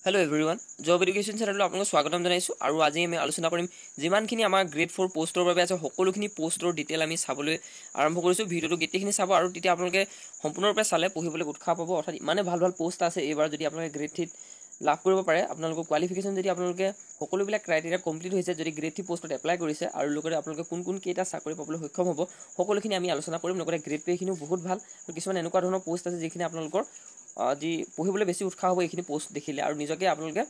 Hello everyone, Job Education Channel আপোনাক স্বাগতম জনাইছো আৰু আজি আমি আলোচনা কৰিম যিমানখিনি আমাৰ গ্ৰেড 4 পোষ্টৰ বাবে আছে সকলোখিনি পোষ্টৰ ডিটেইল আমি চাবলৈ আৰম্ভ কৰিছো ভিডিওটো গেটেখিনি চাব আৰু তেতিয়া আপোনালোকে সম্পূৰ্ণৰূপে চালে পঢ়িবলৈ উৎসাহ পাব অৰ্থাৎ ইমানে ভাল ভাল পোষ্ট আছে এইবাৰ যদি আপোনালোকে গ্ৰেড 3 লাভ কৰিব পাৰে আপোনালোকৰ কোৱালিফিকেশন যদি আপোনালোকে সকলোবিলাক ক্ৰাইটেৰিয়া কমপ্লিট হৈছে যদি গ্ৰেড 3 পোষ্টত এপ্লাই কৰিছে আৰু লগতে আপোনালোকে কোন কেইটা চাকৰি পাবলৈ সক্ষম হ'ব সকলোখিনি আমি আলোচনা কৰিম লগতে গ্ৰেড 2 খিনিও বহুত ভাল আৰু কিছুমান এনেকুৱা ধৰণৰ পোষ্ট আছে যিখিনি আপোনালোকৰ যি পঢ়িবলৈ বেছি উৎসাহ হ'ব এইখিনি পোষ্ট দেখিলে আৰু নিজকে আপোনালোকে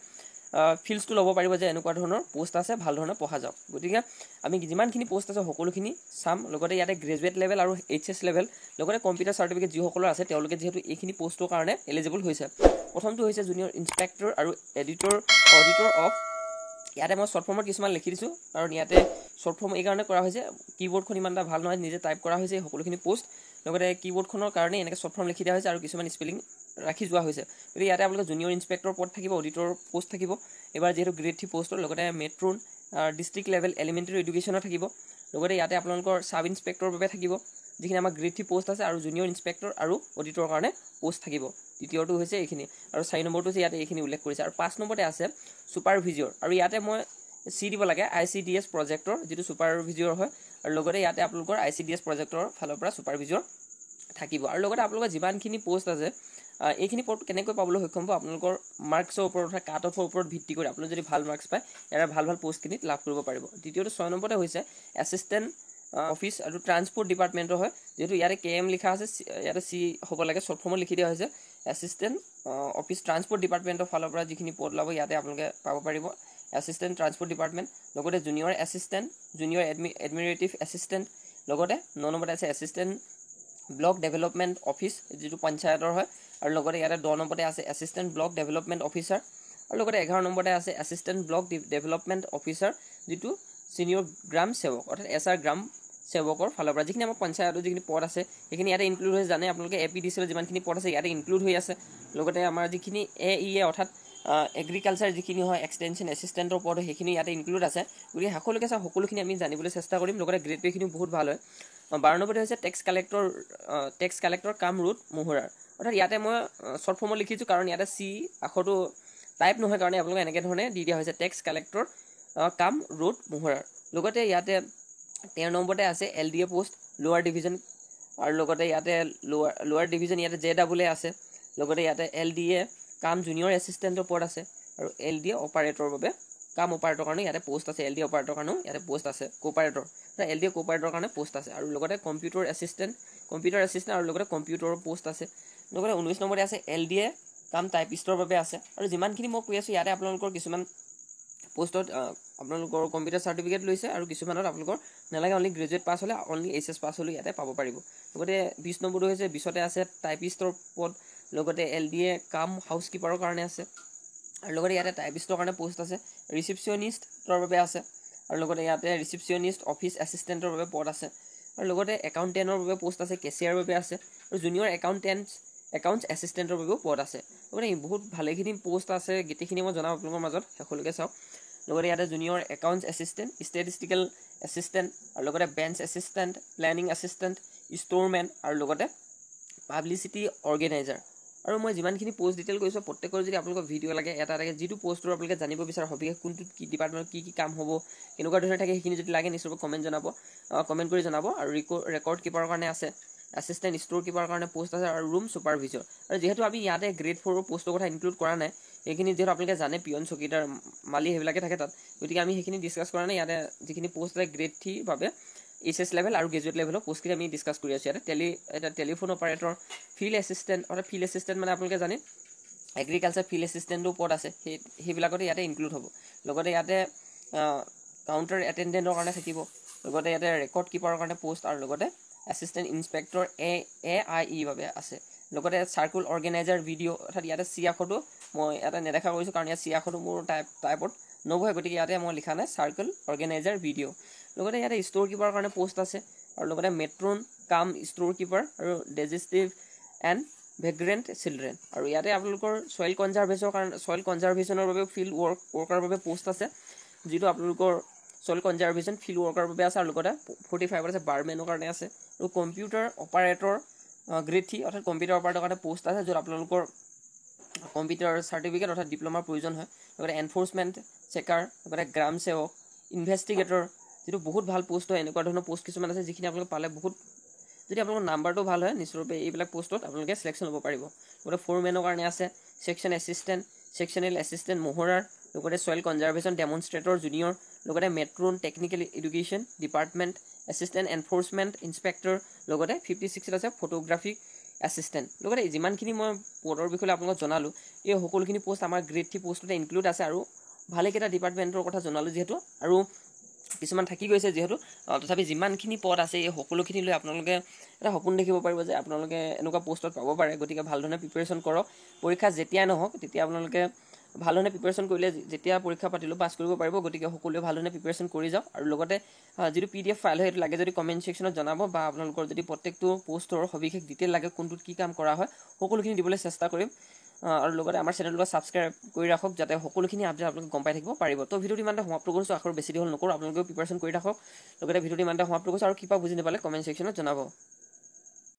ফিল্ডছটো ল'ব পাৰিব যে এনেকুৱা ধৰণৰ পোষ্ট আছে ভাল ধৰণে পঢ়া যাওক গতিকে আমি যিমানখিনি পোষ্ট আছে সকলোখিনি চাম লগতে ইয়াতে গ্ৰেজুৱেট লেভেল আৰু এইচএছ লেভেল লগতে কম্পিউটাৰ চাৰ্টিফিকেট যিসকলৰ আছে তেওঁলোকে যিহেতু এইখিনি পোষ্টৰ কাৰণে এলিজিবল হৈছে প্ৰথমটো হৈছে জুনিয়ৰ ইনস্পেক্টৰ আৰু অডিটৰ অফ ইয়াতে মই শ্বৰ্ট ফৰ্মত কিছুমান লিখি দিছোঁ কাৰণ ইয়াতে শ্বৰ্ট ফৰ্ম এই কাৰণে কৰা হৈছে কিবৰ্ডখন ইমান এটা ভাল নহয় নিজে টাইপ কৰা হৈছে সকলোখিনি পোষ্ট লগতে কিবৰ্ডখনৰ কাৰণে এনেকৈ শ্বৰ্ট ফৰ্ম লিখি দিয়া হৈছে আৰু কিছুমান স্পেলিং ৰাখি যোৱা হৈছে গতিকে ইয়াতে আপোনালোকে জুনিয়ৰ ইনস্পেক্টৰ পদ থাকিব অডিটৰ পোষ্ট থাকিব এবাৰ যিহেতু গ্ৰেড 3 পোষ্টৰ লগতে মেট্ৰন ডিষ্ট্ৰিক্ট লেভেল এলিমেণ্টাৰী এডুকেশ্যনৰ থাকিব লগতে ইয়াতে আপোনালোকৰ সাব ইনস্পেক্টৰৰ বাবে থাকিব যিখিনি আমাৰ গ্ৰেড 3 পোষ্ট আছে আৰু জুনিয়ৰ ইনস্পেক্টৰ আৰু অডিটৰৰ কাৰণে পোষ্ট থাকিব দ্বিতীয়টো হৈছে এইখিনি আৰু 4 নম্বৰটো হৈছে ইয়াতে এইখিনি উল্লেখ কৰিছে আৰু 5 নম্বৰতে আছে ছুপাৰভিজৰ আৰু ইয়াতে মই সি দিব লাগে ICDS প্ৰজেক্টৰ যিটো ছুপাৰভিজৰ হয় আৰু লগতে ইয়াতে আপোনালোকৰ ICDS প্ৰজেক্টৰ ফালৰ পৰা ছুপাৰভিজৰ থাকিব আৰু লগতে আপোনালোকৰ যিমানখিনি পোষ্ট আছে এইখিনি পদ কেনেকৈ পাবলৈ সক্ষম হ'ব আপোনালোকৰ মাৰ্কছৰ ওপৰত অৰ্থাৎ কাট অফৰ ওপৰত ভিত্তি কৰি আপোনালোকে যদি ভাল মাৰ্কছ পায় ইয়াৰ ভাল পোষ্টখিনিত লাভ কৰিব পাৰিব দ্বিতীয়টো 6 নম্বৰতে হৈছে এছিষ্টেণ্ট অফিচ আৰু ট্ৰান্সপৰ্ট ডিপাৰ্টমেণ্টৰ হয় যেহেতু ইয়াতে KM লিখা আছে ইয়াতে C হ'ব লাগে শ্বৰ্ট ফৰ্মত লিখি দিয়া হৈছে এছিষ্টেণ্ট অফিচ ট্ৰান্সপৰ্ট ডিপাৰ্টমেণ্টৰ ফালৰ পৰা যিখিনি পদ লাভ ইয়াতে আপোনালোকে পাব পাৰিব এছিষ্টেণ্ট ট্ৰান্সপৰ্ট ডিপাৰ্টমেণ্ট লগতে junior assistant junior administrative assistant লগতে 9 নম্বৰতে আছে এছিষ্টেণ্ট ব্লক ডেভেলপমেণ্ট অফিচ যিটো পঞ্চায়তৰ হয় আৰু লগতে ইয়াতে 10 নম্বৰতে আছে এছিষ্টেণ্ট ব্লক ডেভেলপমেণ্ট অফিচাৰ আৰু লগতে 11 নম্বৰতে আছে এছিষ্টেণ্ট ব্লক ডেভেলপমেণ্ট অফিচাৰ যিটো সিনিয়ৰ গ্ৰাম সেৱক অৰ্থাৎ SR গ্ৰাম সেৱকৰ ফালৰ পৰা যিখিনি আমাৰ পঞ্চায়তৰ যিখিনি পদ আছে সেইখিনি ইয়াতে ইনক্লুড হৈ জানে আপোনালোকে APDCৰ যিমানখিনি পদ আছে ইয়াতে ইনক্লুড হৈ আছে লগতে আমাৰ যিখিনি AEA অৰ্থাৎ এগ্ৰিকালচাৰ যিখিনি হয় এক্সটেনশ্যন এছিষ্টেণ্টৰ পদ সেইখিনি ইয়াতে ইনক্লুড আছে গতিকে সকলোকে চাওঁ সকলোখিনি আমি জানিবলৈ চেষ্টা কৰিম লগতে গ্ৰেড পেখিনিও বহুত ভাল হয় 12 নম্বৰতে হৈছে টেক্স কালেক্টৰ কাম ৰুট মোহৰাৰ অৰ্থাৎ ইয়াতে মই শ্বৰ্ট ফৰ্মত লিখিছোঁ কাৰণ ইয়াতে C আখৰটো টাইপ নহয় কাৰণে আপোনালোকে এনেকৈ ধৰণে দি দিয়া হৈছে টেক্স কালেক্টৰ কাম ৰুট মোহৰাৰ লগতে ইয়াতে 13 নম্বৰতে আছে LDA পোষ্ট লোৱাৰ ডিভিজন আৰু লগতে ইয়াতে লোৱাৰ ডিভিজন ইয়াতে JAA আছে লগতে ইয়াতে LDA কাম জুনিয়ৰ এছিষ্টেণ্টৰ পদ আছে আৰু LDA অপাৰেটৰৰ বাবে কাম অপাৰেটৰ কাৰণে ইয়াতে পোষ্ট আছে LDA অপাৰেটৰ কাৰণেও ইয়াতে পোষ্ট আছে কোপাৰেটৰ LDA কোপাৰেটৰ কাৰণে পোষ্ট আছে আৰু লগতে কম্পিউটাৰ এছিষ্টেণ্ট আৰু লগতে কম্পিউটাৰৰ পোষ্ট আছে লগতে 19 নম্বৰতে আছে LDA কাম টাইপিষ্টৰ বাবে আছে আৰু যিমানখিনি মই কৈ আছোঁ ইয়াতে আপোনালোকৰ কিছুমান পোষ্টত আপোনালোকৰ কম্পিউটাৰ চাৰ্টিফিকেট লৈছে আৰু কিছুমানত আপোনালোকৰ নালাগে অনলি গ্ৰেজুৱেট পাছ হ'লে অনলি HS পাছ হ'লে ইয়াতে পাব পাৰিব লগতে 20 নম্বৰটো হৈছে 20তে আছে টাইপিষ্টৰ পদ লগতে LDA কাম হাউচকিপাৰৰ কাৰণে আছে আৰু লগতে ইয়াতে টাইপিষ্টৰ কাৰণে পোষ্ট আছে ৰিচিপশ্যনিষ্টৰ বাবে আছে আৰু লগতে ইয়াতে ৰিচিপশ্যনিষ্ট অফিচ এছিষ্টেণ্টৰ বাবে পদ আছে আৰু লগতে একাউণ্টেণ্টৰ বাবে পোষ্ট আছে কেচিয়াৰৰ বাবে আছে আৰু জুনিয়ৰ একাউণ্টছ এছিষ্টেণ্টৰ বাবেও পদ আছে লগতে বহুত ভালেখিনি পোষ্ট আছে গোটেইখিনি মই জনাম আপোনালোকৰ মাজত শেষলৈকে চাওক লগতে ইয়াতে junior accounts assistant statistical assistant আৰু লগতে বেঞ্চ এছিষ্টেণ্ট প্লেনিং এছিষ্টেণ্ট ষ্ট'ৰমেন আৰু লগতে পাব্লিচিটি অৰ্গেনাইজাৰ আৰু মই যিমানখিনি পোষ্ট ডিটেইল কৰিছোঁ প্ৰত্যেকৰ যদি আপোনালোকৰ ভিডিঅ' লাগে এটা যিটো পোষ্টৰ আপোনালোকে জানিব বিচাৰে সবিশেষ কোনটো কি ডিপাৰ্টমেণ্টত কি কাম হ'ব কেনেকুৱা ধৰণে থাকে সেইখিনি যদি লাগে নিশ্চয়কৈ কমেণ্ট কৰি জনাব আৰু ৰেকৰ্ড কিপাৰৰ কাৰণে আছে এছিষ্টেণ্ট ষ্ট'ৰ কিপাৰৰ কাৰণে পোষ্ট আছে আৰু ৰুম ছুপাৰভিজৰ আৰু যিহেতু আমি ইয়াতে গ্ৰেড 4 পোষ্টৰ কথা ইনক্লুড কৰা নাই সেইখিনি যিহেতু আপোনালোকে জানে পিয়ন চকীদাৰ মালি সেইবিলাকে থাকে তাত গতিকে আমি সেইখিনি ডিছকাছ কৰা নাই ইয়াতে যিখিনি পোষ্ট আছে গ্ৰেড 3 বাবে HS লেভেল আৰু গ্ৰেজুৱেট লেভেলৰ পোষ্টখিনি আমি ডিছকাছ কৰি আছোঁ ইয়াতে টেলিফোন অপাৰেটৰ ফিল্ড এছিষ্টেণ্ট মানে আপোনালোকে জানে এগ্ৰিকালচাৰ ফিল্ড এছিষ্টেণ্টৰ পদ আছে সেইবিলাকতে ইয়াতে ইনক্লুড হ'ব লগতে ইয়াতে কাউণ্টাৰ এটেণ্ডেণ্টৰ কাৰণে থাকিব লগতে ইয়াতে ৰেকৰ্ড কিপাৰৰ কাৰণে পোষ্ট আৰু লগতে এছিষ্টেণ্ট ইনস্পেক্টৰ AIE বাবে আছে লগতে চাৰ্কুল অৰ্গেনাইজাৰ ভিডিঅ' অৰ্থাৎ ইয়াতে C আখৰটো মই ইয়াতে নেদেখা কৰিছোঁ কাৰণ ইয়াত C আখৰটো মোৰ টাইপত নবহে গতিকে ইয়াতে মই লিখা নাই চাৰ্কুল অৰ্গেনাইজাৰ ভিডিঅ' লগতে ইয়াতে ষ্ট'ৰ কিপাৰৰ কাৰণে পোষ্ট আছে আৰু লগতে মেট্ৰন কাম ষ্ট'ৰ কিপাৰ আৰু ডাইজেষ্টিভ এণ্ড ভেগ্ৰেণ্ট চিলড্ৰেন আৰু ইয়াতে আপোনালোকৰ ছইল কনজাৰ্ভেশ্যনৰ বাবে ফিল্ড ৱৰ্কাৰ বাবে পোষ্ট আছে যিটো আপোনালোকৰ ছইল কনজাৰ্ভেশ্যন ফিল্ড ৱৰ্কাৰ বাবে আছে আৰু লগতে 45 আছে বাৰমেনৰ কাৰণে আছে আৰু কম্পিউটাৰ অপাৰেটৰ গ্ৰেড 3 অৰ্থাৎ কম্পিউটাৰ অপাৰেটৰ কাৰণে পোষ্ট আছে য'ত আপোনালোকৰ কম্পিউটাৰ চাৰ্টিফিকেট অৰ্থাৎ ডিপ্ল'মাৰ প্ৰয়োজন হয়। লগতে এনফ'ৰ্চমেণ্ট চেকাৰ, লগতে গ্ৰাম সেৱক, ইনভেষ্টিগেটৰ, যিটো বহুত ভাল পোষ্ট হয়। এনেকুৱা ধৰণৰ পোষ্ট কিছুমান আছে যিখিনি আপোনালোকে পালে বহুত, যদি আপোনালোকৰ নাম্বাৰটো ভাল হয় নিশ্চয়ৰূপে এইবিলাক পোষ্টত আপোনালোকে চিলেকশ্যন ল'ব পাৰিব। লগতে ফ'ৰমেনৰ কাৰণে আছে ছেকশ্যন এছিষ্টেণ্ট, ছেকশ্যনেল এছিষ্টেণ্ট মহৰাৰ, লগতে ছইল কনজাৰ্ভেশ্যন ডেমনষ্ট্ৰেটৰ জুনিয়ৰ, লগতে metron technical education department, assistant enforcement inspector, লগতে 56 আছে ফটোগ্ৰাফিক এছিষ্টেণ্ট। লগতে যিমানখিনি মই পদৰ বিষয়ে আপোনালোকক জনালোঁ, এই সকলোখিনি পোষ্ট আমাৰ গ্ৰেড 3 পোষ্টতে ইনক্লুড আছে। আৰু ভালেকেইটা ডিপাৰ্টমেণ্টৰ কথা জনালোঁ যিহেতু, আৰু কিছুমান থাকি গৈছে যিহেতু, তথাপি যিমানখিনি পদ আছে এই সকলোখিনি লৈ আপোনালোকে এটা সপোন দেখিব পাৰিব যে আপোনালোকে এনেকুৱা পোষ্টত পাব পাৰে। গতিকে ভালধৰণে প্ৰিপেৰেশ্যন কৰক। পৰীক্ষা যেতিয়াই নহওক তেতিয়া আপোনালোকে ভালধৰণে প্ৰিপেৰেশ্যন কৰিলে যেতিয়া পৰীক্ষা পাতিলেও পাছ কৰিব পাৰিব। গতিকে সকলোৱে ভালধৰণে প্ৰিপেৰেশ্যন কৰি যাওক। আৰু লগতে যিটো PDF ফাইল হয় সেইটো লাগে যদি কমেণ্ট ছেকশ্যনত জনাব, বা আপোনালোকৰ যদি প্ৰত্যেকটো পোষ্টৰ সবিশেষ ডিটেইল লাগে, কোনটোত কি কাম কৰা হয়, সকলোখিনি দিবলৈ চেষ্টা কৰিম। আৰু লগতে আমাৰ চেনেলটো ছাবস্ক্ৰাইব কৰি ৰাখক, যাতে সকলোখিনি আপডেট আপোনালোকে গম পাই থাকিব পাৰিব। তো ভিডিঅ'টো ইমানতে সমাপ্ত কৰিছোঁ। আখৰ বেছি দীঘল নকৰোঁ, আপোনালোকেও প্ৰিপেৰেশ্যন কৰি ৰাখক। লগতে ভিডিঅ'টো ইমানতে সমাপ্ত কৰিছোঁ। আৰু কিবা বুজি নাপালে কমেণ্ট ছেকশ্যনত জনাব।